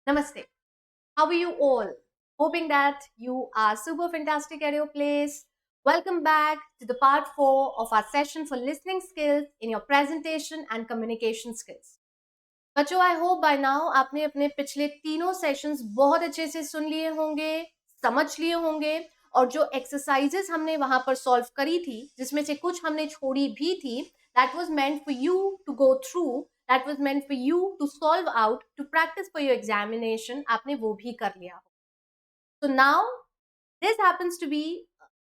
Namaste. How are you all? Hoping that you are super fantastic at your place. Welcome back to the part 4 of our session for listening skills in your presentation and communication skills. बच्चों, I hope bye now आपने अपने पिछले तीनों sessions बहुत अच्छे से सुन लिए होंगे, समझ लिए होंगे और जो एक्सरसाइजेस हमने वहां पर सॉल्व करी थी, जिसमें से कुछ हमने छोड़ी भी थी, that was meant for you to go through, that was meant for you to solve out, to practice for your examination, आपने वो भी कर लिया हो. So now this happens to be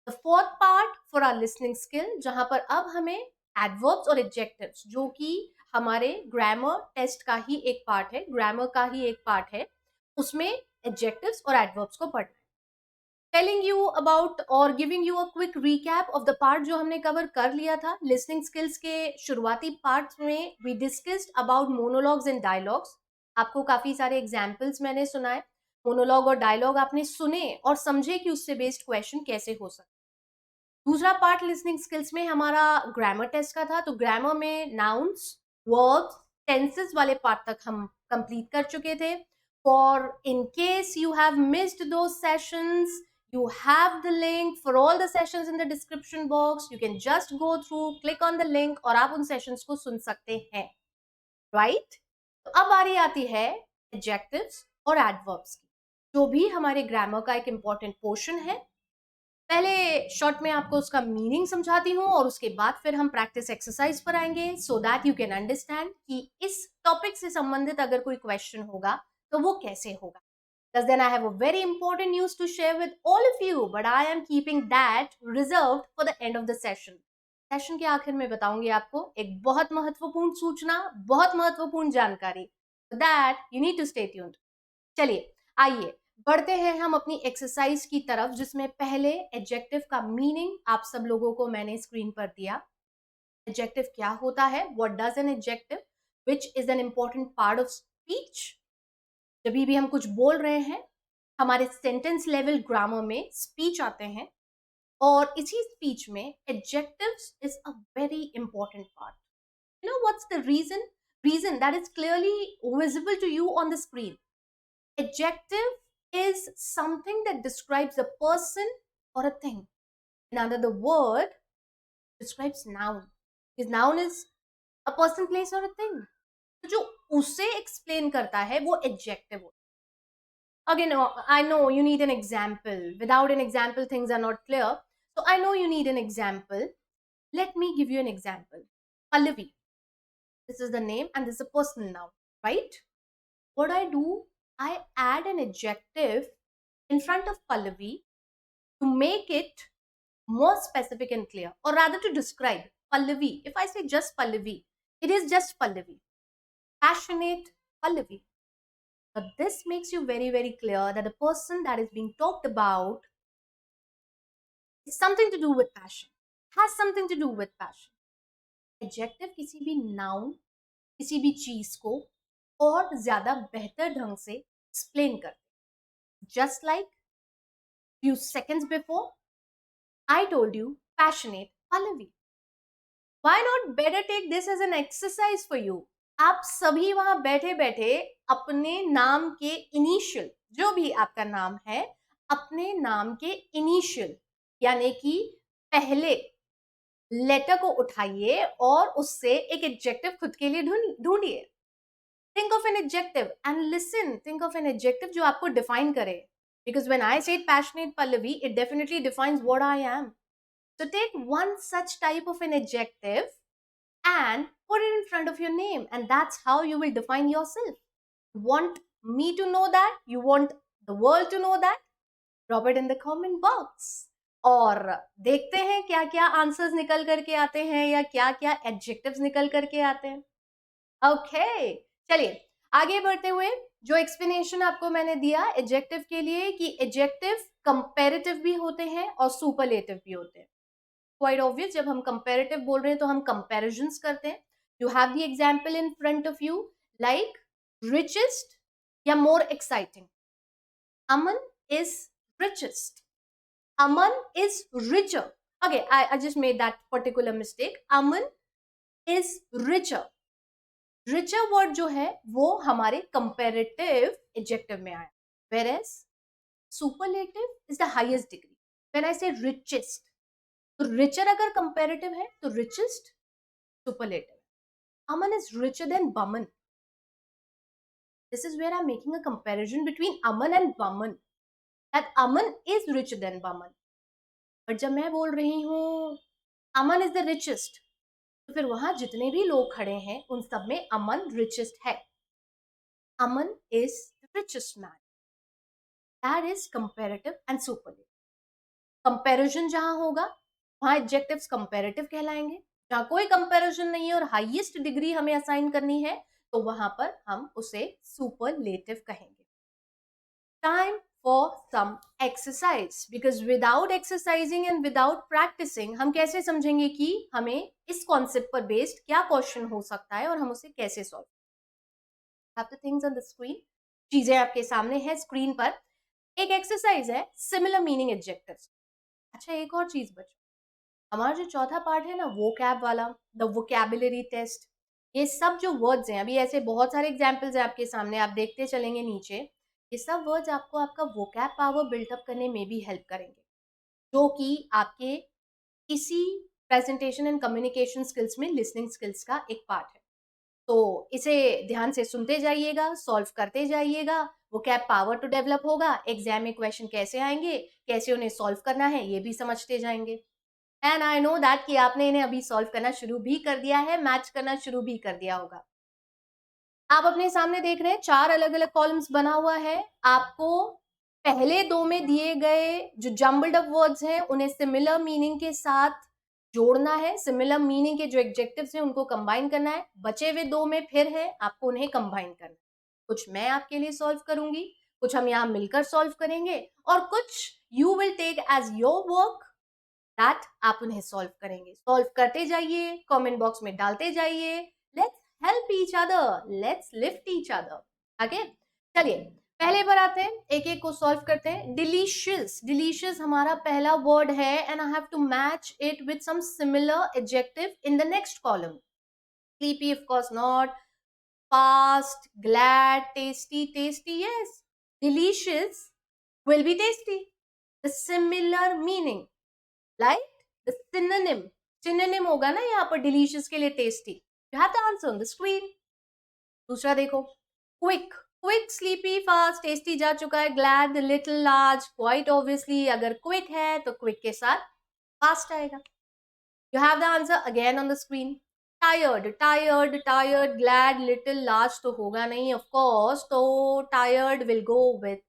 the fourth part for our listening skill, जहां पर अब हमें adverbs और adjectives, जो कि हमारे ग्रामर टेस्ट का ही एक पार्ट है, ग्रामर का ही एक पार्ट है, उसमें adjectives और adverbs को पढ़ना है. टेलिंग यू अबाउट और giving you a quick recap of the part जो हमने कवर कर लिया था. लिसनिंग स्किल्स के शुरुआती पार्ट में we discussed about monologues and dialogues. आपको काफी सारे एग्जाम्पल्स मैंने सुनाए. मोनोलॉग और डायलॉग आपने सुने और समझे कि उससे बेस्ड क्वेश्चन कैसे हो सकता. दूसरा पार्ट लिसनिंग स्किल्स में हमारा ग्रामर टेस्ट का था. तो ग्रामर में नाउन्स, वर्ब्स, टेंसेस वाले पार्ट तक हम कंप्लीट कर चुके थे. For in case you have missed दो sessions, you have the link for all the sessions in the description box. You can just go through, click on the link और आप उन सेशंस को सुन सकते हैं, राइट? तो अब बारी आती है एडजेक्टिव्स और एडवर्ब्स की, जो भी हमारे ग्रामर का एक इंपॉर्टेंट पोर्शन है. पहले शॉर्ट में आपको उसका मीनिंग समझाती हूँ और उसके बाद फिर हम प्रैक्टिस एक्सरसाइज पर आएंगे, so that you can understand कि इस टॉपिक से संबंधित अगर कोई क्वेश्चन होगा तो वो कैसे होगा. Because then I have a very important news to share with all of you, but I am keeping that reserved for the end of the session. Session के आखिर में बताऊंगी आपको एक बहुत महत्वपूर्ण सूचना, बहुत महत्वपूर्ण जानकारी. That you need to stay tuned. चलिए आइए बढ़ते हैं हम अपनी एक्सरसाइज की तरफ, जिसमें पहले एडजेक्टिव का मीनिंग आप सब लोगों को मैंने स्क्रीन पर दिया. एडजेक्टिव क्या होता है, what does an adjective, which is an important part of speech. जब भी हम कुछ बोल रहे हैं, हमारे सेंटेंस लेवल ग्रामर में स्पीच आते हैं और इसी स्पीच में adjectives is a very important part. You know what's the reason that is clearly visible to you on the screen. Adjective is something that describes a person or a thing. In other word, describes noun. Because noun is a person, place or a thing. तो जो उसे explain करता है वो adjective होता है. Again, I know you need an example. Without an example, things are not clear. So I know you need an example. Let me give you an example. Pallavi. This is the name and this is a personal noun, right? What I do, I add an adjective in front of Pallavi to make it more specific and clear, or rather to describe Pallavi. If I say just Pallavi, it is just Pallavi. Passionate Pallavi. But this makes you very, very clear that the person that is being talked about is something to do with passion, has something to do with passion. Adjective किसी भी noun, किसी भी चीज को और ज्यादा बेहतर ढंग से explain करते. Just like few seconds before, I told you passionate Pallavi. Why not better take this as an exercise for you? आप सभी वहां बैठे बैठे अपने नाम के इनिशियल, जो भी आपका नाम है, अपने नाम के इनिशियल यानी कि पहले लेटर को उठाइए और उससे एक एडजेक्टिव खुद के लिए ढूंढिए. Think of an adjective and listen. Think of an adjective जो आपको डिफाइन करे. Because when I say passionate Pallavi, it definitely defines what I am. So take one such type of an adjective and put it in front of your name, and that's how you will define yourself. Want me to know that? You want the world to know that? Drop it in the comment box. और देखते हैं क्या क्या answers निकल करके आते हैं या क्या क्या एडजेक्टिव्स निकल करके आते हैं. ओके, चलिए आगे बढ़ते हुए जो एक्सप्लेनेशन आपको मैंने दिया एडजेक्टिव के लिए कि एडजेक्टिव कंपैरेटिव भी होते हैं और सुपरलेटिव भी होते हैं. क्वाइट ऑब्वियस, जब हम कंपैरेटिव बोल रहे हैं तो हम कंपैरिजंस करते हैं. You have the example in front of you, like richest या more exciting. Aman is richest. Aman is richer. Okay, I just made that particular mistake. Aman is richer. Richer word जो है वो हमारे कंपेरेटिव एडजेक्टिव में आया, whereas superlative is the highest degree. When I say richest, तो richer अगर comparative है तो richest superlative. Aman is richer than Baman. This is where I'm making a comparison between Aman and Baman. That Aman is richer than Baman. But जब मैं बोल रही हूँ Aman is the richest, तो फिर वहां जितने भी लोग खड़े हैं उन सब में Aman richest है. Aman is the richest man. That is comparative and superlative. Comparison जहां होगा वहां एडजेक्टिव्स कंपैरेटिव कहलाएंगे. जहां कोई कंपैरिजन नहीं है और हाईएस्ट डिग्री हमें असाइन करनी है तो वहां पर हम उसे सुपरलेटिव कहेंगे. Time for some exercise, because without exercising and without practicing हम कैसे समझेंगे कि हमें इस कॉन्सेप्ट पर बेस्ड क्या क्वेश्चन हो सकता है और हम उसे कैसे solve. Have the things on the screen, चीजें आपके सामने है स्क्रीन पर. एक एक्सरसाइज है सिमिलर मीनिंग एडजेक्टिव्स. अच्छा, एक और चीज बची. हमारा जो चौथा पार्ट है ना वोकैब वाला, द वोकैबुलरी टेस्ट. ये सब जो वर्ड्स हैं, अभी ऐसे बहुत सारे एग्जांपल्स हैं आपके सामने, आप देखते चलेंगे नीचे. ये सब वर्ड्स आपको आपका वोकैब पावर बिल्टअप करने में भी हेल्प करेंगे, जो कि आपके किसी प्रेजेंटेशन एंड कम्युनिकेशन स्किल्स में लिसनिंग स्किल्स का एक पार्ट है. तो इसे ध्यान से सुनते जाइएगा, सॉल्व करते जाइएगा, वोकैब पावर तो डेवलप होगा, एग्जाम में क्वेश्चन कैसे आएंगे, कैसे उन्हें सॉल्व करना है ये भी समझते जाएंगे. एंड आई नो दैट कि आपने इन्हें अभी सॉल्व करना शुरू भी कर दिया है, मैच करना शुरू भी कर दिया होगा. आप अपने सामने देख रहे हैं 4 अलग अलग कॉलम्स बना हुआ है. आपको पहले 2 में दिए गए जो जम्बल्ड अप वर्ड्स हैं उन्हें सिमिलर मीनिंग के साथ जोड़ना है. सिमिलर मीनिंग के जो एडजेक्टिव्स हैं उनको कंबाइन करना है. बचे हुए 2 में फिर है आपको उन्हें कंबाइन करना है. कुछ मैं आपके लिए सॉल्व करूंगी, कुछ हम यहाँ मिलकर सॉल्व करेंगे और कुछ you will take as your work that आप उन्हें सॉल्व करेंगे. सॉल्व करते जाइए, कमेंट बॉक्स में डालते जाइए. Let's help each other, let's lift each other. Okay, चलिए पहले पर आते हैं, एक एक को सॉल्व करते हैं. डिलीशियस, डिलीशियस हमारा पहला वर्ड है and I have to match it with some similar adjective in the next column. Sleepy of course not. Fast, glad, tasty, tasty yes. Delicious will be tasty. The similar meaning, like the synonym. Synonym होगा ना यहाँ पर delicious के लिए tasty. You have the answer on the screen. दूसरा देखो, quick. Quick, sleepy, fast, tasty जा चुका है. Glad, little, large. Quite obviously अगर quick है तो quick के साथ fast आएगा. You have the answer again on the screen. Tired, tired, tired, glad, little, large तो होगा नहीं of course. तो tired will go with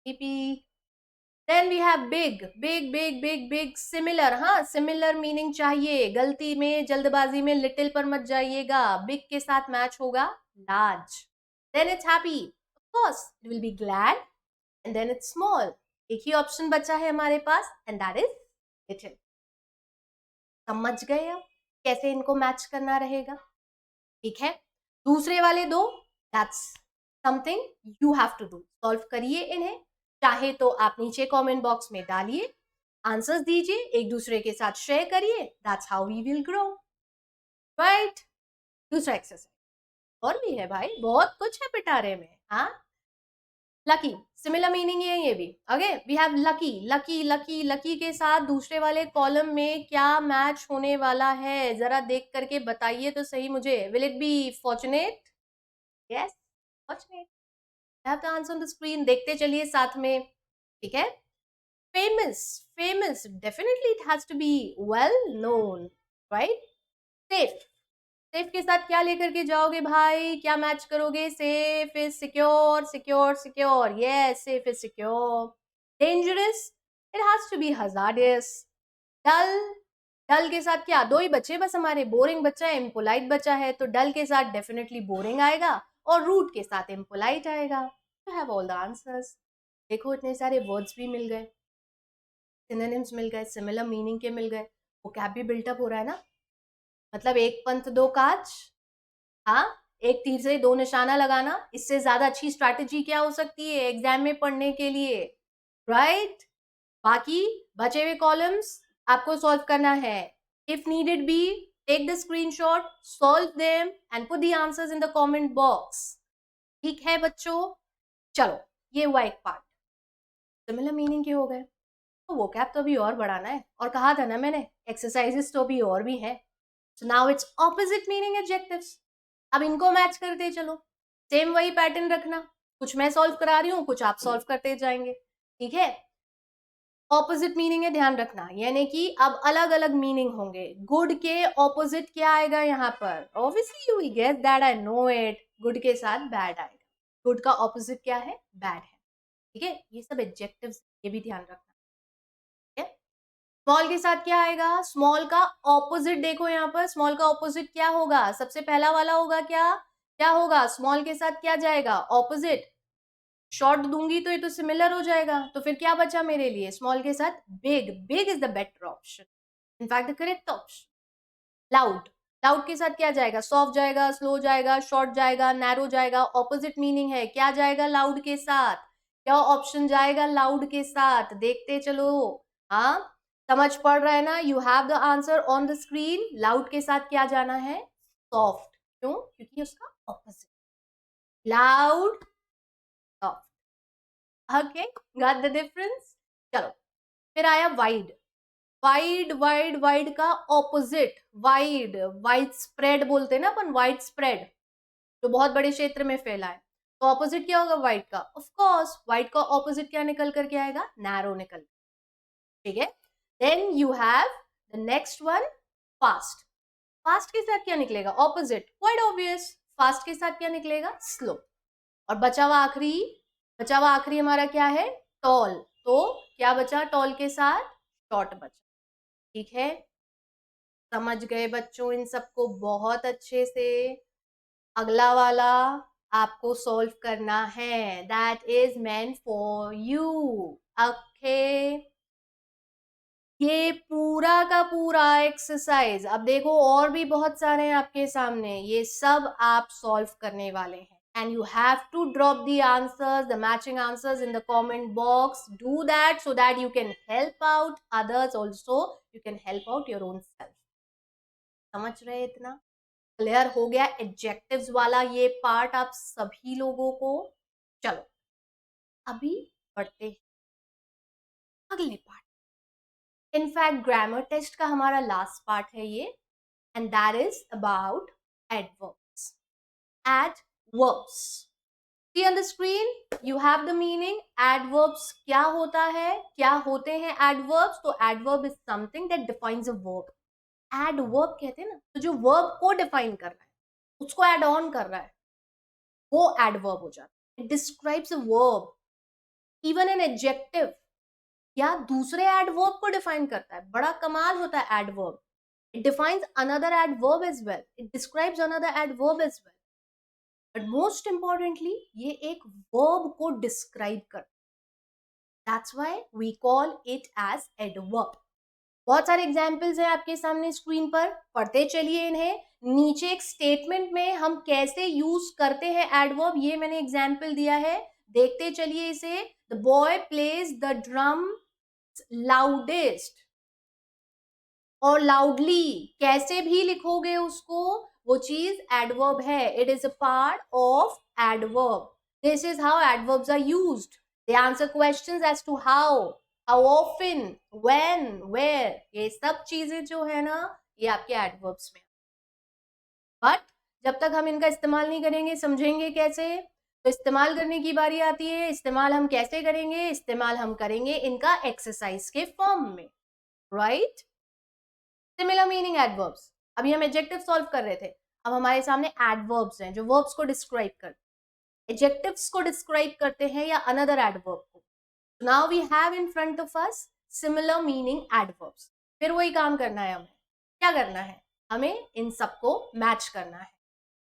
sleepy. Then we have big, big, big, big, big, similar. हाँ, similar meaning चाहिए. गलती में, जल्दबाजी में little पर मत जाइएगा. Big के साथ match होगा large. Then it's happy. Of course, it will be glad. And then it's small. एक ही option बचा है हमारे पास and that is little. समझ गए आप कैसे इनको मैच करना रहेगा? ठीक है. दूसरे वाले दो, that's something you have to do. Solve करिए इन्हें, चाहे तो आप नीचे कमेंट बॉक्स में डालिए, आंसर्स दीजिए, एक दूसरे के साथ शेयर करिए. That's how we will grow, right. दूसरा एक्सरसाइज और भी है भाई, बहुत कुछ है पिटारे में. हाँ, लकी, सिमिलर मीनिंग है ये भी. Okay, we have lucky. Lucky, lucky, lucky के साथ दूसरे वाले कॉलम में क्या मैच होने वाला है, जरा देख करके बताइए तो सही मुझे. Will it be fortunate? Yes, fortunate. Have the answer on the screen, देखते चलिए साथ में. ठीक है. Famous, famous, definitely it has to be well known, right. Safe, safe के साथ क्या लेकर के जाओगे भाई, क्या मैच करोगे? Safe is secure, secure, secure. Yes, safe is secure. Dangerous, it has to be hazardous. Dull, dull के साथ क्या, दो ही बच्चे बस हमारे. बोरिंग बच्चा है, इम्पोलाइट बच्चा है, तो डल के साथ डेफिनेटली बोरिंग आएगा और रूट के साथ इम्पोलाइट आएगा. You have all the answers. देखो इतने सारे वर्ड्स भी मिल गए, सिनोनिम्स मिल गए, सिमिलर मीनिंग के मिल गए, वोकैब भी बिल्टअप हो रहा है ना. मतलब एक पंथ दो काज. हाँ, एक तीर से दो निशाना लगाना, इससे ज्यादा अच्छी स्ट्रैटेजी क्या हो सकती है एग्जाम में पढ़ने के लिए, राइट. बाकी बचे हुए कॉलम्स आपको सॉल्व करना है. If needed be take the screenshot, solve them and put the answers in the comment box. ठीक है बच्चों? चलो, ये हुआ एक पार्ट। सिमिलर मीनिंग के हो गए, तो वोकैब तो अभी और बढ़ाना है, और कहा था ना मैंने एक्सरसाइजेस तो अभी और भी हैं। So now it's opposite meaning adjectives. अब इनको मैच करते चलो, सेम वही पैटर्न रखना, कुछ मैं सॉल्व करा रही हूँ, कुछ आप सॉल्व करते जाएंगे, ठीक है? ऑपोजिट मीनिंग है, ध्यान रखना, यानी कि अब अलग अलग मीनिंग होंगे। गुड के ऑपोजिट क्या आएगा यहाँ पर? Obviously you will guess that, I know it. Good के साथ बैड आएगा। गुड का ऑपोजिट क्या है? बैड है, ठीक है? ये सब एडजेक्टिव्स, ये भी ध्यान रखना, ठीक है? स्मॉल के साथ क्या आएगा? स्मॉल का ऑपोजिट देखो यहाँ पर, स्मॉल का ऑपोजिट क्या होगा? सबसे पहला वाला होगा क्या? क्या होगा? स्मॉल के साथ क्या जाएगा? ऑपोजिट। शॉर्ट दूंगी तो ये तो सिमिलर हो जाएगा, तो फिर क्या बचा मेरे लिए? स्मॉल के साथ big. Big is the better option, in fact the correct option. Loud, loud के साथ क्या जाएगा? सॉफ्ट जाएगा, स्लो जाएगा, शॉर्ट जाएगा, नैरो जाएगा। ऑपोजिट मीनिंग है, क्या जाएगा लाउड के साथ? क्या ऑप्शन जाएगा लाउड के साथ? देखते चलो। हाँ, समझ पड़ रहा है ना? You have the answer on the screen. Loud के साथ क्या जाना है? सॉफ्ट। क्यों? क्योंकि उसका opposite. Loud, soft. Okay, got the difference? चलो, फिर आया वाइड। वाइड, वाइड, वाइड का ऑपोजिट वाइड। वाइड स्प्रेड बोलते हैं ना अपन, वाइड स्प्रेड, जो बहुत बड़े क्षेत्र में फैला है। तो ऑपोजिट क्या होगा वाइड का? ऑफ कोर्स वाइड का ऑपोजिट क्या निकल करके आएगा? नैरो निकल, ठीक है? Then you have the next one, fast. Fast के साथ क्या निकलेगा? Opposite, quite obvious. फास्ट के साथ क्या निकलेगा? स्लो। और बचा हुआ आखिरी, बचा हुआ आखिरी हमारा क्या है? टॉल। तो क्या बचा टॉल के साथ? शॉर्ट बचा, ठीक है? समझ गए बच्चों इन सबको बहुत अच्छे से? अगला वाला आपको सॉल्व करना है, that is meant for you. Okay, ये पूरा का पूरा एक्सरसाइज, अब देखो और भी बहुत सारे हैं आपके सामने, ये सब आप सॉल्व करने वाले हैं। And you have to drop the answers, the matching answers in the comment box. Do that so that you can help out others also. You can help out your own self. समझ रहे इतना? Clear हो गया adjectives वाला ये part आप सभी लोगों को? चलो, अभी बढ़ते हैं अगले पार्ट। इनफैक्ट ग्रामर टेस्ट का हमारा लास्ट पार्ट है ये, and that is about adverbs. Adverbs, see on the screen you have the meaning. adverbs क्या होता है, क्या होते हैं adverbs? तो adverb is something that defines a verb. adverb कहते हैं ना, तो जो verb को define कर रहा है, उसको add on कर रहा है, वो adverb हो जाता है. it describes a verb. even an adjective या दूसरे adverb को define करता है. बड़ा कमाल होता है adverb. it defines another adverb as well. it describes another adverb as well. But most importantly ये एक वर्ब को डिस्क्राइब कर, that's why we call it as adverb. बहुत सारे एग्जांपल्स हैं आपके सामने स्क्रीन पर, पढ़ते चलिए इन्हें. नीचे एक स्टेटमेंट में हम कैसे यूज करते हैं एडवर्ब, ये मैंने एग्जांपल दिया है, देखते चलिए इसे. The boy plays the drum loudest, और लाउडली कैसे भी लिखोगे उसको, वो चीज एडवर्ब है. It is a part of adverb. This is how adverbs are used. They answer questions as to how often, when, where. ये सब चीजें जो है ना, ये आपके एडवर्ब्स में. बट जब तक हम इनका इस्तेमाल नहीं करेंगे, समझेंगे कैसे? तो इस्तेमाल करने की बारी आती है. इस्तेमाल हम कैसे करेंगे? इस्तेमाल हम करेंगे इनका एक्सरसाइज के फॉर्म में, राइट? Similar meaning adverbs. अभी हम एडजेक्टिव सॉल्व कर रहे थे, अब हमारे सामने एडवर्ब्स हैं जो वर्ब्स को डिस्क्राइब करते हैं. एडजेक्टिव्स को डिस्क्राइब करते हैं या अनदर एडवर्ब को. Now we have in front of us similar meaning adverbs. फिर वही काम करना है हमें. क्या करना है? हमें इन सबको मैच करना है.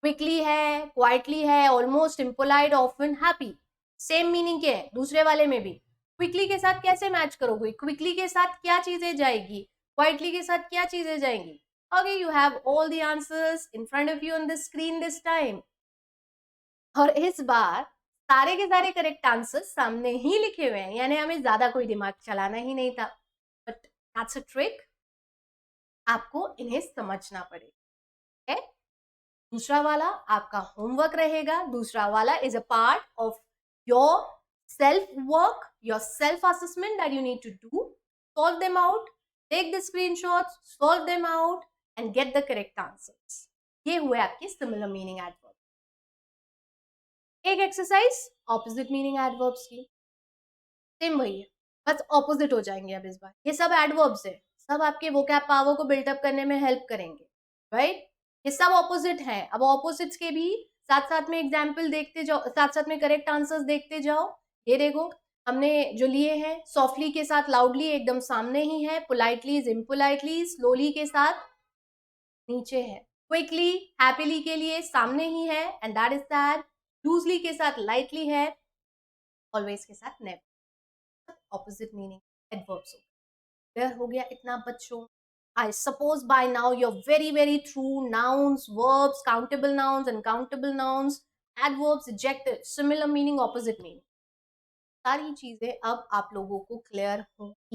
क्विकली है, क्वाइटली है, almost, impolite, often, happy, same meaning के हैं दूसरे वाले में भी. क्विकली के साथ कैसे मैच करोगे? क्विकली के साथ क्या चीजें जाएगी? क्वाइटली के साथ क्या चीजें जाएंगी? Okay, you have all the answers in front of you on the screen this time. और इस बार सारे के सारे करेक्ट आंसर्स सामने ही लिखे हुए हैं, यानी हमें ज्यादा कोई दिमाग चलाना ही नहीं था. But that's a trick. आपको इन्हें समझना पड़ेगा। दूसरा वाला आपका होमवर्क रहेगा। दूसरा वाला is a part of your self work, your self assessment that you need to do. Solve them out, take the screenshots, solve them out and get the correct answers. ये हुए आपके सिमिलर मीनिंग एडवर्ब। एक exercise opposite meaning adverbs की, same वही है, बस opposite हो जाएंगे अब इस बार। ये सब एडवर्ब्स है, सब आपके वोकैब पावर को बिल्डअप करने में हेल्प करेंगे, राइट? ये सब ऑपोजिट हैं। अब ऑपोजिट्स के भी साथ साथ में एग्जाम्पल देखते जाओ, साथ साथ में करेक्ट आंसर्स देखते जाओ। ये देखो हमने जो लिए हैं, सॉफ्टली के साथ लाउडली एकदम सामने ही है, पोलाइटली इज इम्पोलाइटली, स्लोली के साथ नीचे है, क्विकली हैप्पीली के लिए सामने ही है and that is that, loosely के साथ लाइटली है, ऑलवेज के साथ never. Opposite meaning adverbs. Clear हो गया इतना बच्चों? I suppose by now you're very through nouns, verbs, countable nouns, uncountable nouns, adverbs, adjectives, similar meaning, opposite meaning, सारी चीजें अब आप लोगों को क्लियर हो